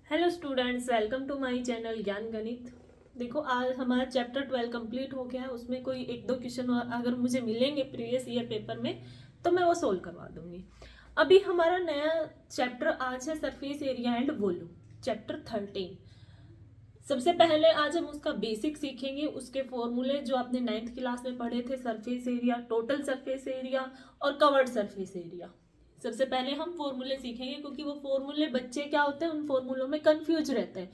Hello students, welcome to my channel Gyan Ganit. देखो, आज हमारा चैप्टर 12 कंप्लीट हो गया है। उसमें कोई एक दो क्वेश्चन अगर मुझे मिलेंगे प्रीवियस ईयर पेपर में तो मैं वो सोल्व करवा दूंगी। अभी हमारा नया चैप्टर आज है surface area and volume, chapter 13। सबसे पहले आज हम उसका बेसिक सीखेंगे, उसके फॉर्मूले जो आपने 9th क्लास में पढ़े थे, surface area, total surface area और कवर्ड सरफेस एरिया। सबसे पहले हम फॉर्मूले सीखेंगे, क्योंकि वो फॉर्मूले बच्चे क्या होते हैं, उन फॉर्मूलों में कंफ्यूज रहते हैं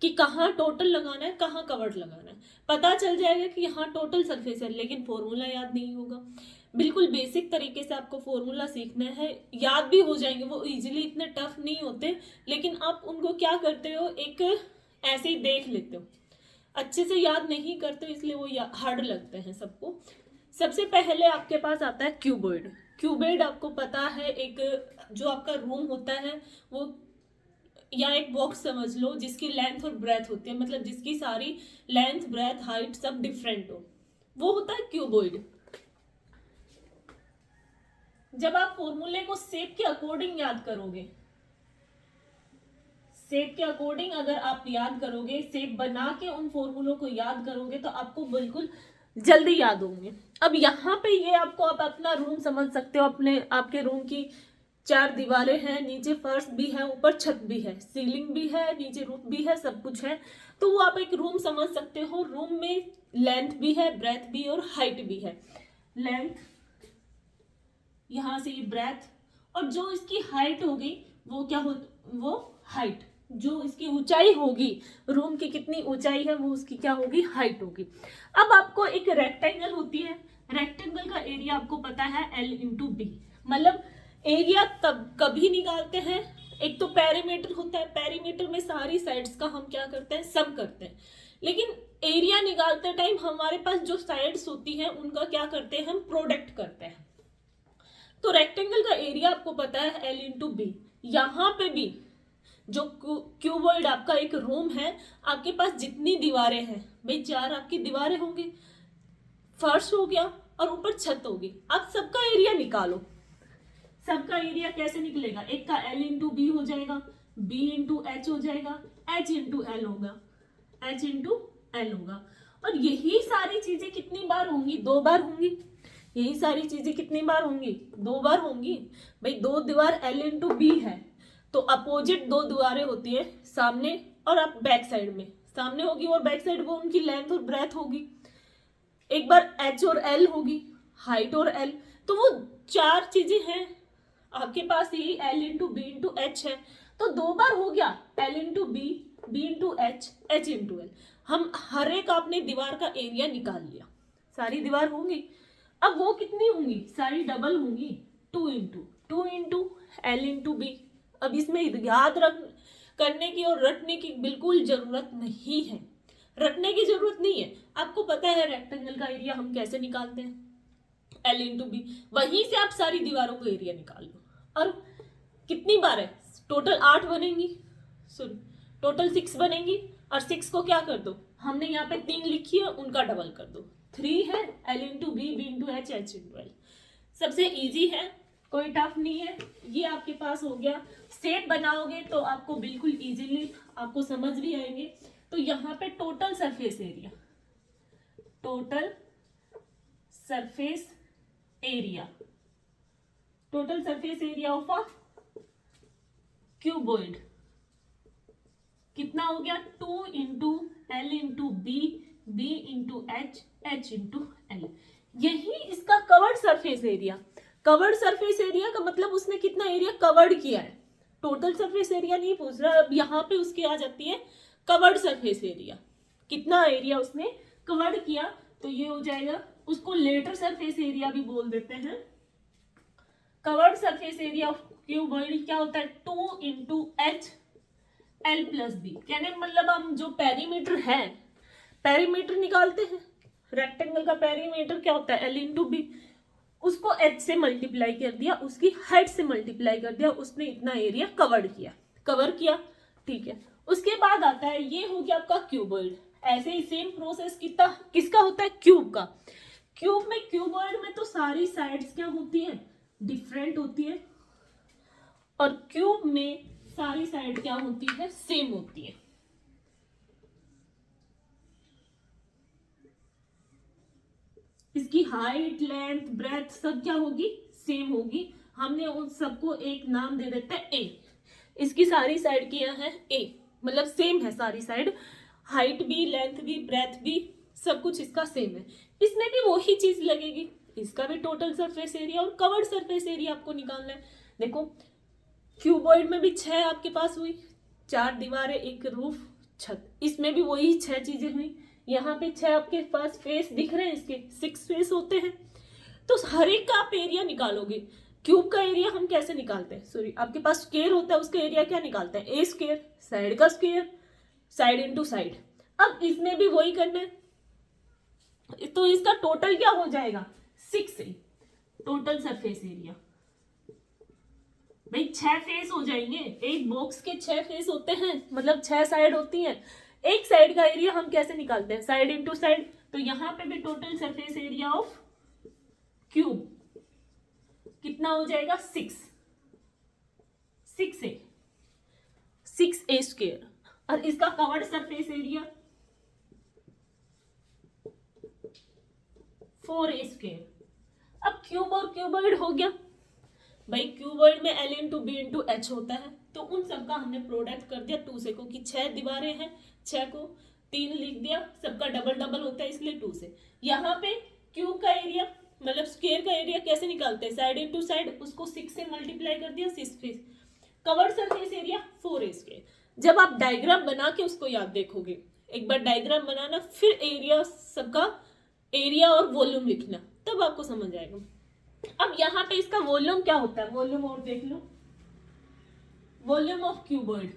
कि कहाँ टोटल लगाना है, कहाँ कवर्ड लगाना है। पता चल जाएगा कि यहाँ टोटल सरफेस है, लेकिन फॉर्मूला याद नहीं होगा। बिल्कुल बेसिक तरीके से आपको फॉर्मूला सीखना है, याद भी हो जाएंगे, वो इजीली इतने टफ नहीं होते, लेकिन आप उनको क्या करते हो, एक ऐसे ही देख लेते हो, अच्छे से याद नहीं करते, इसलिए वो हार्ड लगते हैं सबको। सबसे पहले आपके पास आता है क्यूबॉइड। क्यूबॉइड आपको पता है, एक जो आपका रूम होता है वो, या एक बॉक्स समझ लो जिसकी लेंथ और ब्रेथ होती है, मतलब जिसकी सारी लेंथ ब्रेथ हाइट सब डिफरेंट हो, वो होता है क्यूबॉइड। जब आप फॉर्मूले को शेप के अकॉर्डिंग याद करोगे, शेप के अकॉर्डिंग अगर आप याद करोगे, शेप बना के उन फॉर्मूलों को याद करोगे तो आपको बिल्कुल जल्दी याद होंगे। अब यहाँ पे ये आपको, आप अपना रूम समझ सकते हो, अपने आपके रूम की 4 दीवारें हैं, नीचे फर्श भी है, ऊपर छत भी है, सीलिंग भी है, नीचे रूफ भी है, सब कुछ है। तो वो आप एक रूम समझ सकते हो। रूम में लेंथ भी है, ब्रेथ भी और हाइट भी है। लेंथ, यहाँ से ये ब्रेथ, और जो इसकी हाइट होगी वो क्या हो, वो हाइट, जो इसकी ऊंचाई होगी, रूम की कितनी ऊंचाई है वो उसकी क्या होगी, हाइट होगी। अब आपको एक रेक्टेंगल होती है, रेक्टेंगल का एरिया आपको पता है L इंटू बी। मतलब एरिया तब कभी निकालते हैं, एक तो पेरीमीटर होता है, पेरीमीटर में सारी साइड्स का हम क्या करते हैं, सम करते हैं, लेकिन एरिया निकालते टाइम हमारे पास जो साइड्स होती हैं उनका क्या करते हैं, हम प्रोडक्ट करते हैं। तो रेक्टेंगल का एरिया आपको पता है L इंटू बी। यहाँ पे भी जो क्यूबॉइड आपका एक रूम है, आपके पास जितनी दीवारें हैं भाई, 4 आपकी दीवारें होंगी, फर्श हो गया और ऊपर छत होगी। अब सबका एरिया निकालो। सबका एरिया कैसे निकलेगा, एक का L इंटू बी हो जाएगा, B इंटू एच हो जाएगा, H इंटू एल होगा, H इंटू एल होगा। और यही सारी चीजें कितनी बार होंगी, 2 बार होंगी। यही सारी चीजें कितनी बार होंगी, 2 बार होंगी। भाई 2 दीवार L इंटू बी है, तो अपोजिट 2 दीवारें होती है, सामने और आप बैक साइड में, सामने होगी और बैक साइड, वो उनकी लेंथ और ब्रेथ होगी। एक बार H और L होगी, हाइट और L। तो वो 4 चीजें हैं आपके पास, यही L into B into H है, तो 2 बार हो गया L into B, B into H, H into L. हम हर एक आपने दीवार का एरिया निकाल लिया, सारी दीवार होंगी। अब वो कितनी होंगी, सारी डबल होंगी, 2 इंटू एल इंटू बी। अब इसमें याद रख करने की और रटने की बिल्कुल जरूरत नहीं है, रटने की जरूरत नहीं है। आपको पता है रेक्टेंगल का एरिया हम कैसे निकालते हैं, L इंटू बी। वहीं से आप सारी दीवारों का एरिया निकाल लो। और कितनी बार है, टोटल 8 बनेंगी, सॉरी टोटल 6 बनेंगी, और 6 को क्या कर दो, हमने यहाँ पे 3 लिखी है, उनका डबल कर दो, 3 है, L into B, B into H, H into L. सबसे इजी है, कोई टफ नहीं है। ये आपके पास हो गया। शेप बनाओगे तो आपको बिल्कुल इजीली आपको समझ भी आएंगे। तो यहाँ पे total surface area, total surface area, total surface area of a cuboid कितना हो गया, 2 into L into B, B into H, H into L. यही इसका covered surface area. Covered surface area का मतलब उसने कितना एरिया कवर्ड किया है, टोटल सरफेस एरिया नहीं पूछ रहा। अब यहाँ पे उसकी आ जाती है कवर्ड सरफेस एरिया, कितना एरिया उसने कवर्ड किया, तो ये हो जाएगा। उसको लेटर सरफेस एरिया भी बोल देते हैं। Covered surface area of cuboid क्या होता है, 2 into H L plus B. कहने का मतलब हम जो पेरीमीटर है, पेरीमीटर निकालते हैं, रेक्टेंगल का पेरीमीटर क्या होता है, L इंटू बी। उसको H से मल्टीप्लाई कर दिया, उसकी हाइट से मल्टीप्लाई कर दिया, उसने इतना एरिया कवर किया, ठीक है। उसके बाद आता है, ये हो गया आपका क्यूबॉइड। ऐसे ही सेम प्रोसेस किसका होता है, क्यूब का। क्यूब में, क्यूबॉइड में तो सारी साइड्स क्या होती है, डिफरेंट होती है, और क्यूब में सारी साइड क्या होती है, सेम होती है। इसकी हाइट, लेंथ, ब्रेथ सब क्या होगी, सेम होगी। हमने उन सबको एक नाम दे देते हैं ए। इसकी सारी साइड क्या है, ए, मतलब सेम है सारी साइड, हाइट भी, लेंथ भी, ब्रेथ भी, सब कुछ इसका सेम है। इसमें भी वही चीज लगेगी, इसका भी टोटल सरफेस एरिया और कवर्ड सरफेस एरिया आपको निकालना है। देखो क्यूबॉइड में भी 6 आपके पास हुई, 4 दीवारें, एक रूफ, छत, इसमें भी वही 6 चीजें हुई। यहाँ पे 6 आपके पास फेस दिख रहे हैं, इसके 6 फेस होते हैं। तो हर एक का आप एरिया निकालोगे। क्यूब का एरिया हम कैसे निकालते हैं, सॉरी आपके पास स्क्वायर होता है, उसका एरिया क्या निकालते हैं, ए स्क्वायर, साइड का स्क्वायर, साइड इनटू साइड। अब इसमें भी वही करना है, तो इसका टोटल क्या हो जाएगा, 6 ए, टोटल सरफेस एरिया। भाई 6 फेस हो जाएंगे, एक बॉक्स के 6 फेस होते हैं, मतलब 6 साइड होती हैं। एक साइड का एरिया हम कैसे निकालते हैं, साइड इनटू साइड। तो यहाँ पे भी total surface area of cube कितना हो जाएगा, 6 ए स्क्वायर। और इसका covered surface area 4 A square. अब क्यूब और क्यूबॉइड हो गया। भाई क्यूबॉइड में L into B into H होता है, तो उन सबका हमने प्रोडक्ट कर दिया 2 से, क्योंकि 6 दीवारें हैं, 6 को 3 लिख दिया, सबका डबल डबल होता है इसलिए 2 से। यहाँ पे क्यूब का एरिया मतलब स्क्वायर का एरिया कैसे निकालते हैं, साइड इनटू साइड, उसको 6 से मल्टीप्लाई कर दिया, 6 face. Covered surface area 4 A square. जब आप डायग्राम बना के उसको याद देखोगे, एक बार डायग्राम बनाना, फिर एरिया सबका एरिया और वॉल्यूम लिखना, तब आपको समझ आएगा। अब यहाँ पे इसका वॉल्यूम क्या होता है, वॉल्यूम और देख लो, volume of cuboid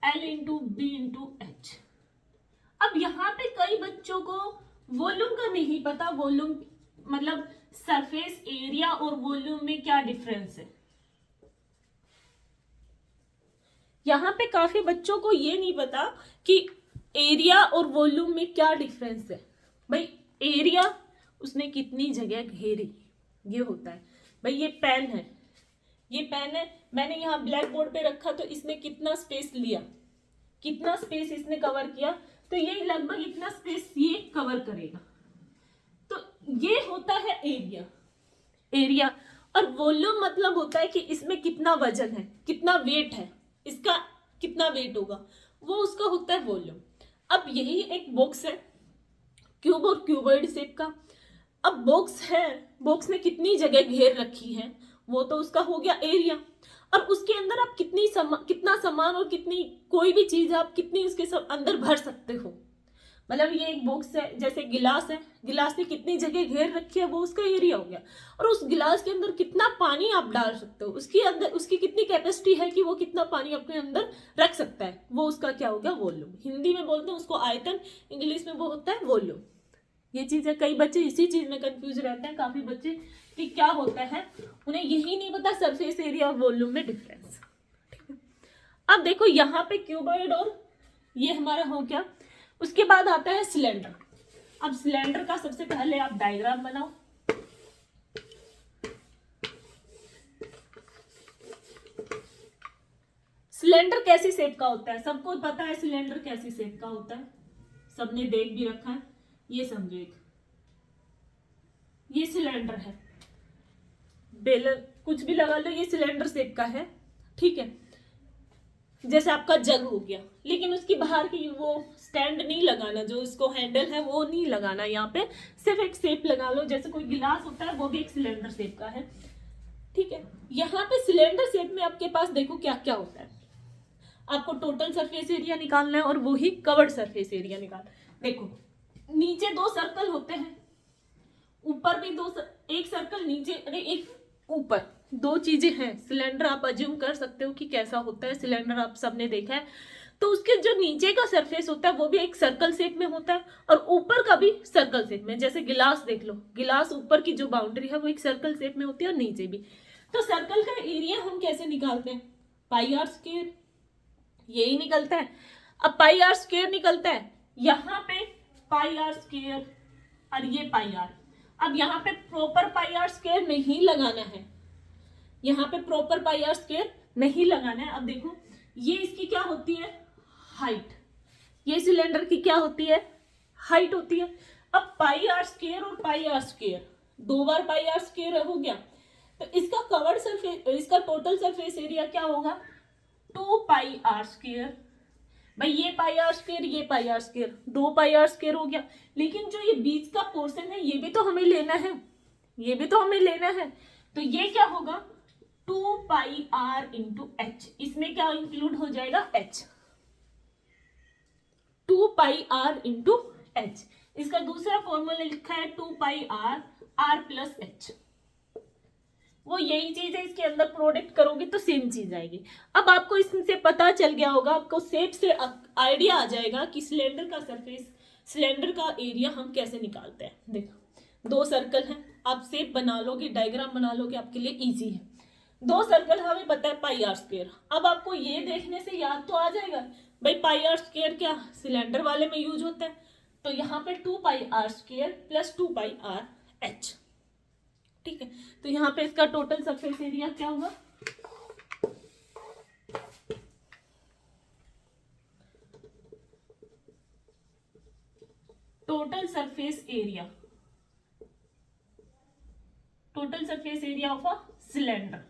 L into B into H. अब यहाँ पे कई बच्चों को वॉल्यूम का नहीं पता, वॉल्यूम मतलब सरफेस एरिया और वॉल्यूम में क्या डिफरेंस है। यहाँ पे काफी बच्चों को ये नहीं पता कि एरिया और वॉल्यूम में क्या डिफरेंस है। भाई एरिया उसने कितनी जगह घेरी, ये होता है। भाई ये पेन है, ये पेन है, मैंने यहाँ ब्लैक बोर्ड पे रखा, तो इसने कितना स्पेस लिया, कितना स्पेस इसने कवर किया, तो ये लगभग इतना स्पेस ये कवर करेगा। तो ये होता है एरिया। एरिया और वॉल्यूम मतलब होता है कि इसमें कितना वजन है, कितना वेट है, इसका कितना वेट होगा, वो उसका होता है वॉल्यूम। अब यही एक बॉक्स है क्यूब और क्यूबॉइड शेप का। अब बॉक्स है, बॉक्स ने कितनी जगह घेर रखी है, वो तो उसका हो गया एरिया। और उसके अंदर आप कितना सामान और कितनी कोई भी चीज आप कितनी उसके सब अंदर भर सकते हो। मतलब ये एक बॉक्स है, जैसे गिलास है, गिलास ने कितनी जगह घेर रखी है, वो उसका एरिया हो गया। और उस गिलास के अंदर कितना पानी आप डाल सकते हो, उसके अंदर उसकी कितनी कैपेसिटी है कि वो कितना पानी अपने अंदर रख सकता है, वो उसका क्या हो गया, वॉल्यूम। हिंदी में बोलते हैं उसको आयतन, इंग्लिश में वो होता है वॉल्यूम। ये चीज है, कई बच्चे इसी चीज में कंफ्यूज रहते हैं, काफी बच्चे कि क्या होता है, उन्हें यही नहीं पता सरफेस एरिया और वॉल्यूम में डिफरेंस। अब देखो यहाँ पे क्यूबॉइड और ये हमारा हो गया। उसके बाद आता है सिलेंडर। अब सिलेंडर का सबसे पहले आप डायग्राम बनाओ। सिलेंडर कैसी शेप का होता है, सबको पता है सिलेंडर कैसी शेप का होता है, सबने देख भी रखा है। ये समझो, एक ये सिलेंडर है, बेलन कुछ भी लगा लो, ये सिलेंडर शेप का है, ठीक है। जैसे आपका जग हो गया, लेकिन उसकी बाहर की वो स्टैंड नहीं लगाना, जो इसको हैंडल है वो नहीं लगाना, यहाँ पे सिर्फ एक शेप लगा लो, जैसे कोई गिलास होता है वो भी एक सिलेंडर शेप का है, ठीक है। यहाँ पे सिलेंडर शेप में आपके पास देखो क्या क्या होता है, आपको टोटल सरफेस एरिया निकालना है और वो ही कवर्ड सरफेस एरिया निकालना। देखो नीचे 2 सर्कल होते हैं, ऊपर भी एक सर्कल नीचे, अरे एक ऊपर, 2 चीजें हैं। सिलेंडर आप अज्यूम कर सकते हो कि कैसा होता है, सिलेंडर आप सबने देखा है। तो उसके जो नीचे का सरफेस होता है वो भी एक सर्कल शेप में होता है, और ऊपर का भी सर्कल शेप में। जैसे गिलास देख लो, गिलास ऊपर की जो बाउंड्री है वो एक सर्कल शेप में होती है, और नीचे भी। तो सर्कल का एरिया हम कैसे निकालते हैं, पाई आर स्क्वायर, यही निकलता है। अब पाई आर स्क्वायर निकलता है, यहाँ पे पाई आर स्क्वायर और ये पाई आर, अब यहाँ पे प्रॉपर पाई आर स्क्वायर नहीं लगाना है, यहाँ पे प्रॉपर पाई आर स्क्वायर नहीं लगाना है। अब देखो ये इसकी क्या होती है, हाइट, ये सिलेंडर की क्या होती है, हाइट होती है। अब पाई आर स्क्वायर और पाई आर स्क्वायर, दो बार पाई आर स्क्वायर हो गया, तो इसका कवर्ड सरफेस, इसका टोटल सरफेस एरिया क्या होगा, 2 पाई आर स्क्वायर। भाई ये पाई आर स्क्वायर, ये pi R square, 2 pi R square हो गया। लेकिन जो ये बीच का पोर्शन है ये भी तो हमें लेना है, ये भी तो हमें लेना है, तो ये क्या होगा 2 पाई आर इंटू एच। इसमें क्या इंक्लूड हो जाएगा, H, 2 pi R into H. इसका दूसरा फॉर्मूला लिखा है 2 pi R, R plus H. वो यही चीज है, इसके अंदर प्रोडक्ट करोगे तो सेम चीज आएगी। अब आपको इससे पता चल गया होगा, आपको शेप से आइडिया आ जाएगा कि सिलेंडर का सरफेस, सिलेंडर का एरिया हम कैसे निकालते हैं। देखो 2 सर्कल हैं, आप शेप बना लोगे, डायग्राम बना लोगे, आपके लिए इजी है। 2 सर्कल हमें पता है पाई आर स्क्वायर। अब आपको ये देखने से याद तो आ जाएगा भाई पाई आर स्क्वायर क्या सिलेंडर वाले में यूज होता है, तो यहाँ पे 2 pi R square plus 2 pi R H. ठीक है, तो यहाँ पे इसका टोटल सरफेस एरिया क्या होगा, total surface area, total surface area of a cylinder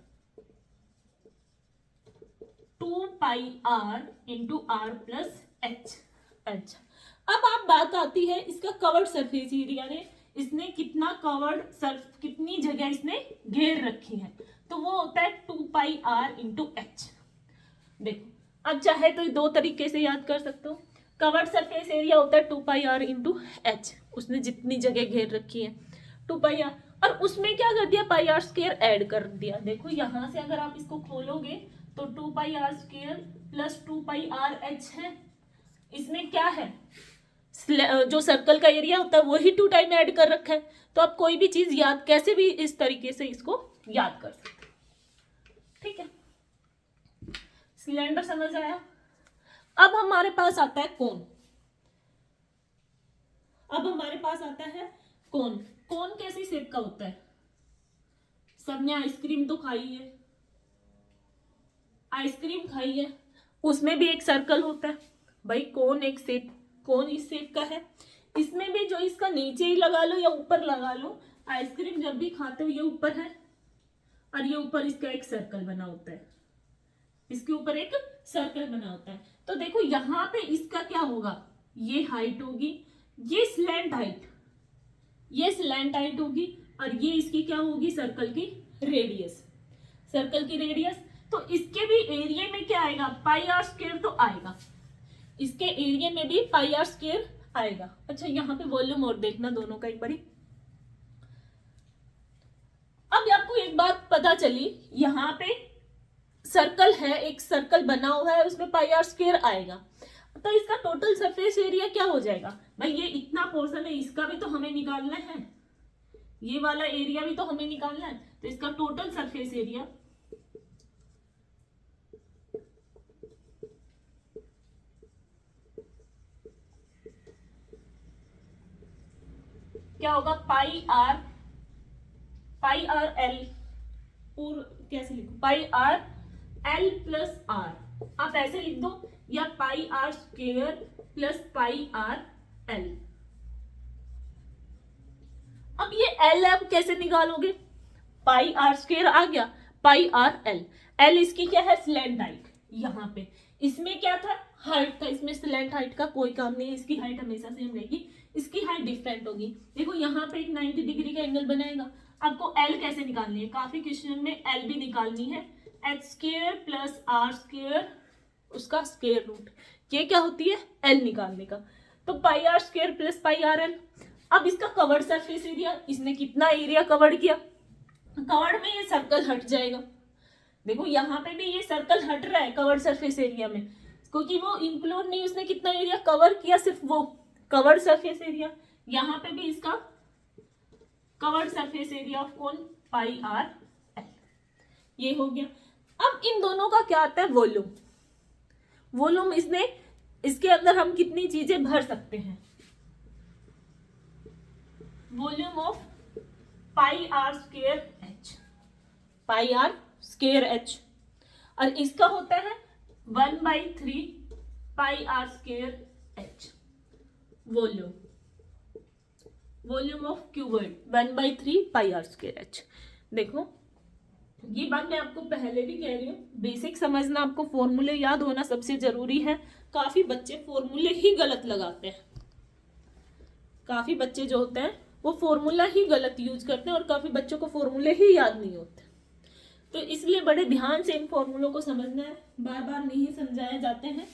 2 pi R into R plus H. अच्छा, अब आप बात आती है इसका कवर्ड सरफेस एरिया ने, इसने कितना कवर्ड सर्फ, कितनी जगह इसने घेर रखी है, तो वो होता है 2 पाई आर इंटू एच। देखो अब चाहे तो 2 तरीके से याद कर सकते हो। कवर्ड सरफेस एरिया होता है 2 पाई आर इंटू एच, उसने जितनी जगह घेर रखी है 2 पाई आर, और उसमें क्या कर दिया पाई आर स्क्वायर ऐड कर दिया। देखो यहां से अगर आप इसको खोलोगे तो 2 pi R square plus 2 pi R H है। इसमें क्या है, जो सर्कल का एरिया होता है वही 2 टाइम ऐड कर रखा है, तो आप कोई भी चीज याद कैसे भी इस तरीके से इसको याद कर सकते। ठीक है, सिलेंडर समझ आया। अब हमारे पास आता है कोन, अब हमारे पास आता है कोन। कोन कैसी शेप का होता है, सबने आइसक्रीम तो खाई है, आइसक्रीम खाई है, उसमें भी एक सर्कल होता है। भाई कोन एक शेप, कोन इस शेप का है, इसमें भी जो इसका नीचे ही लगा लो या ऊपर लगा लो, आइसक्रीम जब भी खाते हो ये ऊपर है और ये ऊपर इसका एक सर्कल बना होता है, इसके ऊपर एक सर्कल बना होता है। तो देखो यहाँ पे इसका क्या होगा, ये हाइट होगी, ये स्लैंट हाइट, ये स्लैंट हाइट होगी, और ये इसकी क्या होगी सर्कल की रेडियस, सर्कल की रेडियस। तो इसके भी एरिया में क्या आएगा, पाई आर स्क्वायर तो आएगा, इसके एरिया में भी पाई आर स्क्वायर आएगा। अच्छा यहाँ पे वॉल्यूम और देखना दोनों का एक बारी। अब आपको एक बात पता चली, यहाँ पे सर्कल है, एक सर्कल बना हुआ है, उसमें पाई आर स्क्वायर आएगा, तो इसका टोटल सरफेस एरिया क्या हो जाएगा। भाई ये इतना पोर्शन है, इसका भी तो हमें निकालना है, ये वाला एरिया भी तो हमें निकालना है, तो इसका टोटल सरफेस एरिया क्या होगा, पाई आर एल, और कैसे लिखो, pi R L plus R, आप ऐसे लिख दो, या pi R square plus pi R L. अब ये एल आप कैसे निकालोगे, पाई आर स्क्वायर आ गया, पाई आर एल, एल इसकी क्या है स्लैंट हाइट, यहाँ पे इसमें क्या था हाइट था, इसमें स्लैंट हाइट का कोई काम नहीं है, इसकी हाइट हमेशा सेम रहेगी, इसकी हाइट डिफरेंट होगी। देखो यहाँ पे एक 90 डिग्री का एंगल बनाएगा, आपको एल कैसे निकालनी है, काफी क्वेश्चन में एल भी निकालनी है, H square plus R square उसका स्क्वायर रूट, ये क्या होती है एल निकालने का, तो pi R square plus pi R L. अब इसका कवर्ड सरफेस एरिया, इसने कितना एरिया कवर्ड किया, कवर्ड में ये सर्कल हट जाएगा, देखो यहाँ पे भी ये सर्कल हट रहा है कवर्ड सरफेस एरिया में, क्योंकि वो इंक्लूड नहीं, उसने कितना एरिया कवर किया, सिर्फ वो कवर्ड सरफेस एरिया। यहाँ पे भी इसका covered surface area of cone pi R L, ये हो गया। अब इन दोनों का क्या आता है वॉल्यूम, वॉल्यूम इसने, इसके अंदर हम कितनी चीजें भर सकते हैं, volume of pi R square H, pi R square H. और इसका होता है 1/3 pi R square H, volume, volume of cuboid 1/3 pi R square H. देखो ये बात मैं आपको पहले भी कह रही हूँ, बेसिक समझना, आपको फॉर्मूले याद होना सबसे जरूरी है। काफी बच्चे फॉर्मूले ही गलत लगाते हैं, काफी बच्चे जो होते हैं वो फॉर्मूला ही गलत यूज करते हैं और काफी बच्चों को फॉर्मूले ही याद नहीं होते। तो इसलिए बड़े ध्यान से इन फॉर्मूलों को समझना है, बार बार नहीं समझाए जाते हैं।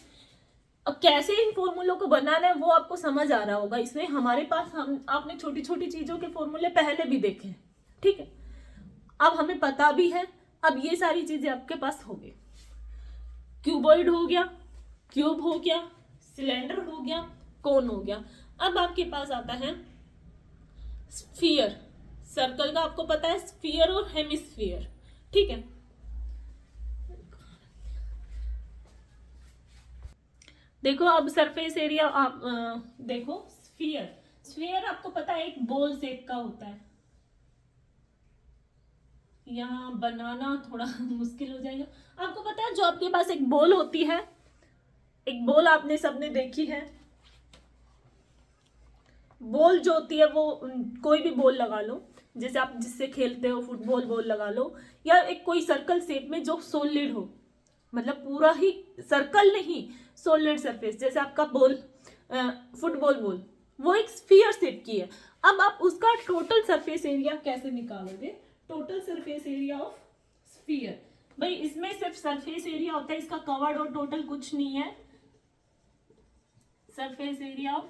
अब कैसे इन फॉर्मूलों को बनाना है वो आपको समझ आ रहा होगा, इसमें हमारे पास आपने छोटी छोटी चीजों के फॉर्मूले पहले भी देखे हैं, ठीक है। अब हमें पता भी है, अब ये सारी चीजें आपके पास हो गई। क्यूबॉइड हो गया, क्यूब हो गया, सिलेंडर हो गया, कोन हो गया। अब आपके पास आता है स्फीयर, सर्कल का आपको पता है स्फीयर और हेमिस्फीयर, ठीक है। देखो अब सरफेस एरिया आप देखो स्फीयर, स्फीयर आपको पता है एक बॉल शेप का होता है। यहाँ बनाना थोड़ा मुश्किल हो जाएगा। आपको पता है जो आपके पास एक बॉल होती है, एक बॉल आपने सबने देखी है, बॉल जो होती है वो कोई भी बॉल लगा लो, जैसे आप जिससे खेलते हो फुटबॉल बॉल लगा लो, या एक कोई सर्कल शेप में जो सॉलिड हो, मतलब पूरा ही सर्कल नहीं, सॉलिड सरफेस, जैसे आपका बॉल फुटबॉल बॉल, वो एक स्फीयर शेप की है। अब आप उसका टोटल सरफेस एरिया कैसे निकालोगे? Total surface area of sphere, भाई इसमें सिर्फ सरफेस एरिया होता है, इसका कवर्ड और टोटल कुछ नहीं है। सरफेस एरिया ऑफ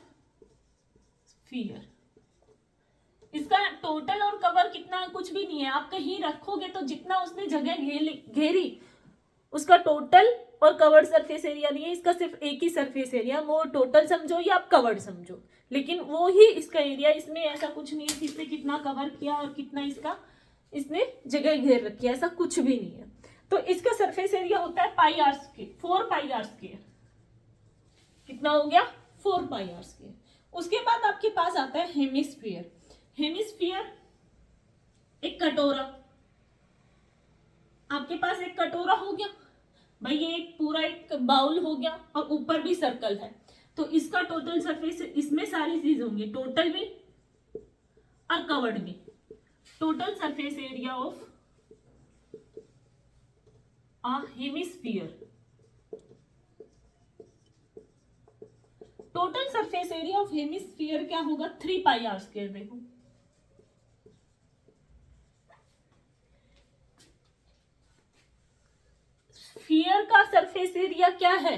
स्फीयर, इसका टोटल और कवर कितना कुछ भी नहीं है। आप कहीं रखोगे तो जितना उसने जगह घेरी उसका टोटल और कवर्ड सरफेस एरिया नहीं है, इसका सिर्फ एक ही सरफेस एरिया, वो टोटल समझो या आप कवर्ड समझो, लेकिन वो ही इसका एरिया। इसमें ऐसा कुछ नहीं है कि इसने कितना कवर किया और कितना इसका इसने जगह घेर रखी है, ऐसा कुछ भी नहीं है। तो इसका सरफेस एरिया होता है pi R square, 4 pi R square. कितना हो गया? 4 पाई आर स्क्वायर। उसके बाद आपके पास आता है हेमिस्फीयर। हेमिस्फीयर एक कटोरा, आपके पास एक कटोरा हो गया भाई, ये एक पूरा एक बाउल हो गया और ऊपर भी सर्कल है, तो इसका टोटल सरफेस, इसमें सारी चीज होंगी, टोटल भी और कवर्ड भी। Total surface area of a hemisphere, total surface area of hemisphere क्या होगा? 3 पाई आर स्क्वायर। देखो स्फीयर का सरफेस एरिया क्या है?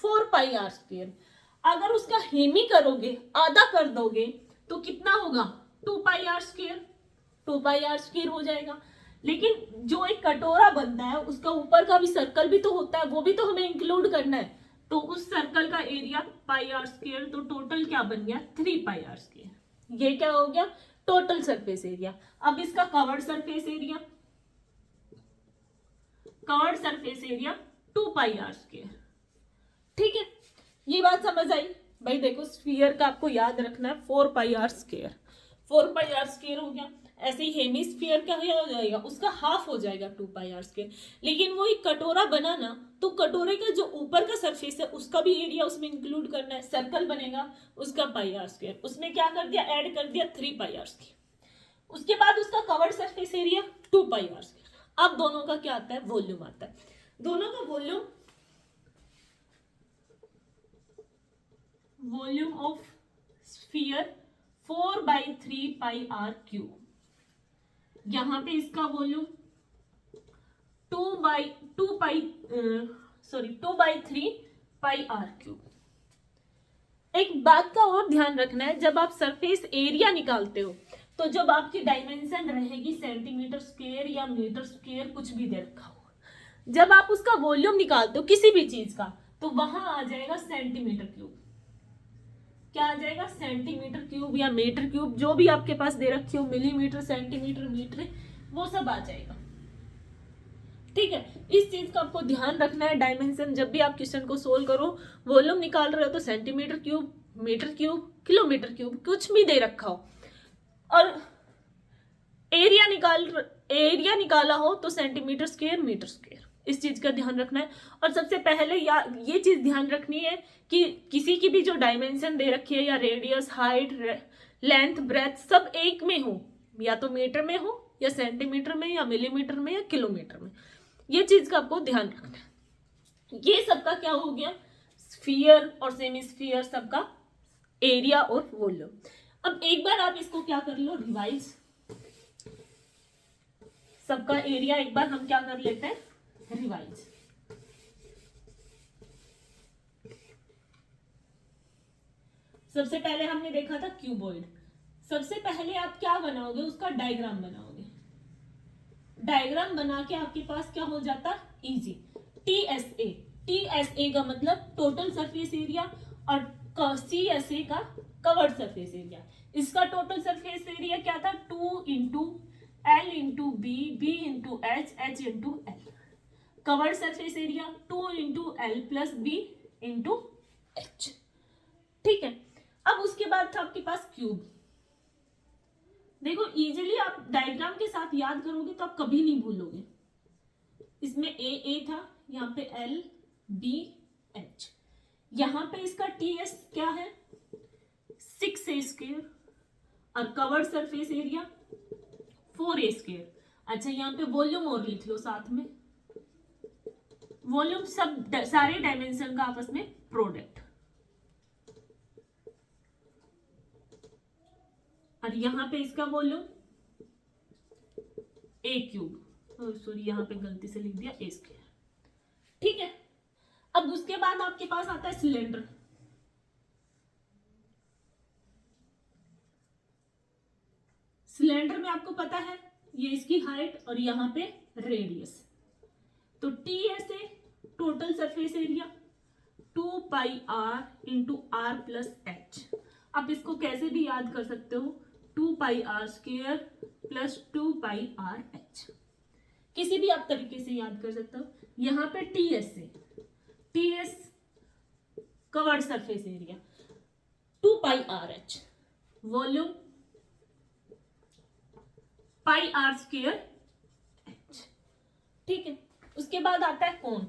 4 पाई आर स्क्वायर। अगर उसका हेमी करोगे, आधा कर दोगे, तो कितना होगा? 2 pi R square. 2 pi R square हो जाएगा। लेकिन जो एक कटोरा बनता है उसका ऊपर का भी सर्कल भी तो होता है, वो भी तो हमें इंक्लूड करना है, तो उस सर्कल का एरिया पाई आर स्क्वायर, तो टोटल क्या बन गया? 3 पाई आर स्क्वायर। ये क्या हो गया? Total surface area. अब इसका covered surface area, covered surface area 2 pi R square. ठीक है, ये बात समझ आई भाई। देखो स्फीयर का आपको याद रखना है 4 pi R square. 4 pi R square हो गया। ऐसे ही हेमिस्फीयर का क्या हो जाएगा? उसका हाफ हो जाएगा 2 पाई आर स्क्वायर। लेकिन वो एक कटोरा बना ना, तो कटोरे का जो ऊपर का सरफेस है उसका भी एरिया उसमें इंक्लूड करना है। सर्कल बनेगा, उसका पाई आर स्क्वायर, उसमें क्या कर दिया? ऐड कर दिया 3 पाई आर स्क्वायर। उसके बाद उसका covered surface area 2 pi R square. अब दोनों का क्या आता है? वॉल्यूम आता है। दोनों का volume, volume of sphere 4/3 pi R cube. यहां पे इसका वॉल्यूम 2/3 पाई आर क्यूब। एक बात का और ध्यान रखना है, जब आप सरफेस एरिया निकालते हो तो जब आपकी डायमेंशन रहेगी सेंटीमीटर स्क्वायर या मीटर स्क्वायर, कुछ भी दे रखा हो, जब आप उसका वॉल्यूम निकालते हो किसी भी चीज का, तो वहां आ जाएगा सेंटीमीटर क्यूब। क्या आ जाएगा? सेंटीमीटर क्यूब या मीटर क्यूब, जो भी आपके पास दे रखी हो, मिलीमीटर, सेंटीमीटर, मीटर, वो सब आ जाएगा। ठीक है, इस चीज का आपको ध्यान रखना है। डायमेंशन जब भी आप क्वेश्चन को सोल्व करो, वॉल्यूम निकाल रहे हो तो centimetre cube, metre cube, kilometre cube, कुछ भी दे रखा हो। और एरिया निकाला हो तो सेंटीमीटर स्क्वायर मीटर स्क्वायर, इस चीज का ध्यान रखना है। और सबसे पहले या ये चीज ध्यान रखनी है कि किसी की भी जो डायमेंशन दे रखी है या रेडियस, हाइट, लेंथ, ब्रेथ सब एक में हो, या तो मीटर में हो या सेंटीमीटर में या मिलीमीटर में या किलोमीटर में, ये चीज का आपको ध्यान रखना है। ये सबका क्या हो गया, स्फीयर और सेमी स्फीयर सबका एरिया और वॉल्यूम। अब एक बार आप इसको क्या कर लो, रिवाइज, सबका एरिया एक बार हम क्या कर लेते हैं, रिवाइज। सबसे पहले हमने देखा था क्यूबॉइड। सबसे पहले आप क्या बनाओगे, उसका डायग्राम बनाओगे। डायग्राम बना के आपके पास क्या हो जाता, इजी। टीएसए, टीएसए का मतलब टोटल सरफेस एरिया और सीएसए का कवर्ड सरफेस एरिया। इसका टोटल सरफेस एरिया क्या था, 2 into L into B, B into H, H into L. Covered surface area 2 into L plus B into H. ठीक है, अब उसके बाद था आपके पास क्यूब। देखो इजीली आप डायग्राम के साथ याद करोगे तो आप कभी नहीं भूलोगे। इसमें ए था, यहाँ पे एल बी एच, यहाँ पे इसका टी एस क्या है 6a स्क्वायर और covered surface area 4a square. अच्छा यहाँ पे वॉल्यूम और लिख लो साथ में, वॉल्यूम सब सारे डायमेंशन का आपस में प्रोडक्ट। और यहाँ पे इसका वॉल्यूम ए क्यूब, सॉरी यहाँ पे गलती से लिख दिया ए स्क्वायर। ठीक है, अब उसके बाद आपके पास आता है सिलेंडर। सिलेंडर में आपको पता है ये इसकी हाइट और यहाँ पे रेडियस। तो टी ऐसे total surface area 2 pi R into R plus H. आप इसको कैसे भी याद कर सकते हो, 2 pi R square plus 2 pi R H, किसी भी आप तरीके से याद कर सकते हो। यहाँ पे टी एस से, T S covered surface area 2 pi R H, volume pi R square H. ठीक है, उसके बाद आता है कोन।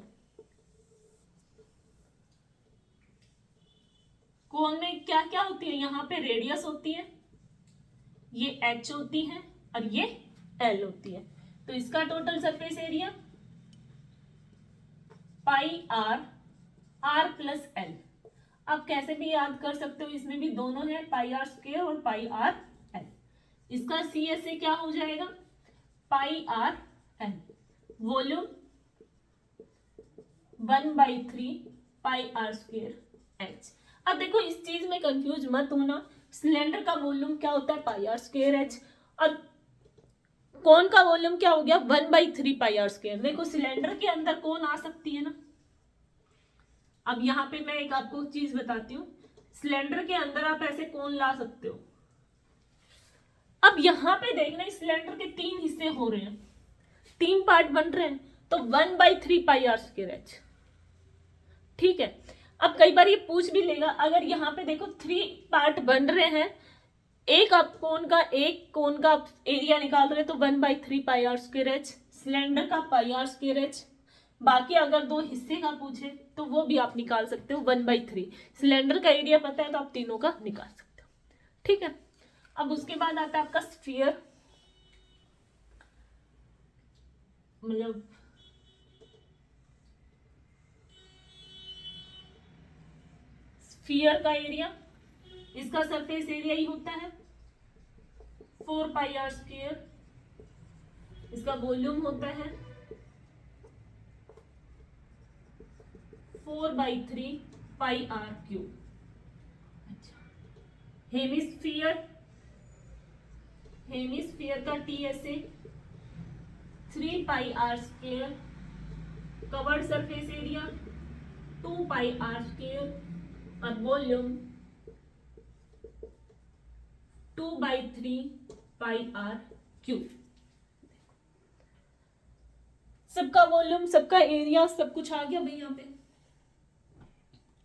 कोन में क्या क्या होती है, यहाँ पे रेडियस होती है, ये एच होती है और ये एल होती है। तो इसका total surface area pi R, R plus L. आप कैसे भी याद कर सकते हो, इसमें भी दोनों है पाई आर स्क्वायर और पाई आर एल। इसका सी एस ए क्या हो जाएगा, pi R L, volume 1/3 pi R square H. अब देखो इस चीज में कंफ्यूज मत होना, सिलेंडर का वॉल्यूम क्या होता है पाई आर स्क्वायर एच, और कोन का वॉल्यूम क्या हो गया 1/3 पाई आर स्क्वायर। देखो सिलेंडर के अंदर कोन आ सकती है ना। अब यहाँ पे मैं एक आपको चीज बताती हूँ, सिलेंडर के अंदर आप ऐसे कोन ला सकते हो। अब यहाँ पे देखना इस सिलेंडर के 3 हिस्से हो रहे हैं, 3 पार्ट बन रहे हैं, तो 1/3 पाई आर स्क्वायर एच। ठीक है, अब कई बार ये पूछ भी लेगा, अगर यहाँ पे देखो 3 पार्ट बन रहे हैं, एक कोन का एरिया निकाल रहे तो 1/3 pi R square H, cylinder का पाई आर स्क्वायर एच। बाकी अगर 2 हिस्से का पूछे तो वो भी आप निकाल सकते हो 1/3। सिलेंडर का एरिया पता है तो आप तीनों का निकाल सकते हो। ठीक है, अब उसके बाद आता है आपका स्फीयर, मतलब स्फीयर का एरिया, इसका सरफेस एरिया ही होता है 4 पाई आर स्क्वायर, इसका वॉल्यूम होता है 4/3 पाई आर क्यूब। अच्छा, हेमिस्फीयर, हेमिस्फीयर का T S A 3 pi R square, covered surface area 2 pi R square और वॉल्यूम 2/3 पाई आर क्यूब। सबका वॉल्यूम, सबका एरिया, सब कुछ आ गया भाई यहाँ पे।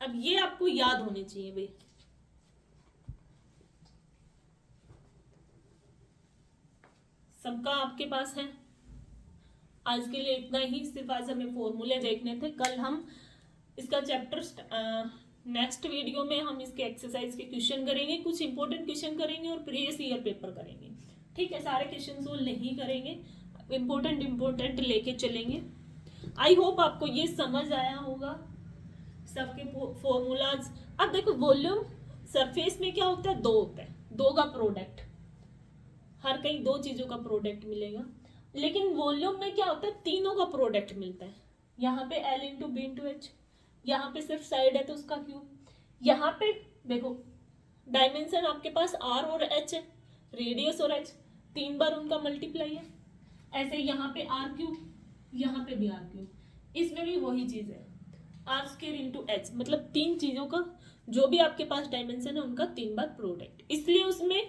अब ये आपको याद होने चाहिए भाई। सबका आपके पास है। आज के लिए इतना ही, सिर्फ आज हमें फॉर्मूले देखने थे। कल हम इसका चैप्टर नेक्स्ट वीडियो में हम इसके एक्सरसाइज के क्वेश्चन करेंगे, कुछ इंपॉर्टेंट क्वेश्चन करेंगे और प्रीवियस ईयर पेपर करेंगे। ठीक है, सारे क्वेश्चन सोल्व नहीं करेंगे, इंपॉर्टेंट लेके चलेंगे। आई होप आपको ये समझ आया होगा सबके फॉर्मूलाज। अब देखो वॉल्यूम सरफेस में क्या होता है, दो होता है, दो का प्रोडक्ट, हर कहीं दो चीजों का प्रोडक्ट मिलेगा। लेकिन वॉल्यूम में क्या होता है, तीनों का प्रोडक्ट मिलता है। यहाँ पे L into B into H, यहाँ पे सिर्फ साइड है तो उसका क्यूब। यहाँ पे देखो डायमेंशन आपके पास R और H है, रेडियस और H, 3 बार उनका मल्टीप्लाई है। ऐसे यहाँ पे R क्यूब, यहाँ पे भी R क्यूब, इसमें भी वही चीज है, R स्क्वायर इंटू H, मतलब 3 चीजों का जो भी आपके पास डायमेंशन है उनका 3 बार प्रोडक्ट। इसलिए उसमें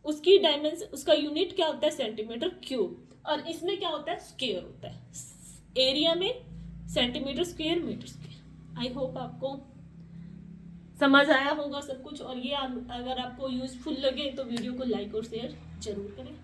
उसकी डायमेंशन, उसका यूनिट क्या होता है, सेंटीमीटर क्यूब, और इसमें क्या होता है, स्क्वायर होता है। एरिया में centimetre square, metre square. I hope आपको समझ आया होगा सब कुछ। और ये अगर आपको यूजफुल लगे तो वीडियो को लाइक और शेयर जरूर करें।